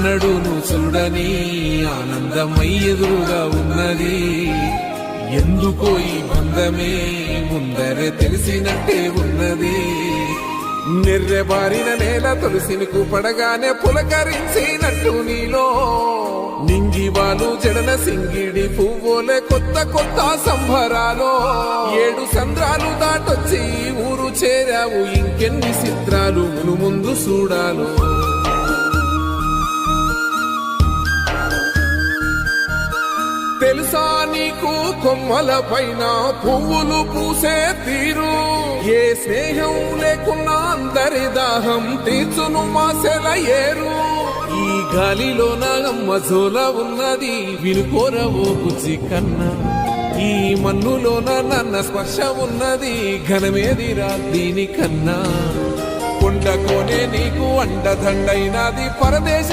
ఎన్నడూను చూడని ఆనందమై ఎదురుగా ఉన్నది. ఎందుకో ఈ బంధమే ముందరే తెలిసినట్టే ఉన్నది. నిర్రెబారిన నేల తులసిని పడగానే పులకరించినట్టు నీలో నింగివాలు జడన సింగిడి పువ్వులే కొత్త కొత్త సంబరాలో 7 సంద్రాలు దాటొచ్చి ఊరు చేరావు. ఇంకెన్ని చిత్రాలు మును ముందు చూడాలో. తెలుసా నీకు కొమ్మల పైన పువ్వులు పూసే తీరు? ఏ స్నేహం లేకున్నా అందరి దాహం తీర్చును మాసెల ఏరు. ఈ గాలిలోన మజోల ఉన్నది వినుకోరవో బుజ్జి కన్నా. ఈ మన్నులోన నన్న స్పర్శ ఉన్నది ఘనమేదిరా దీనికన్నా. కొండకోనే నీకు అండదండైనది పరదేశ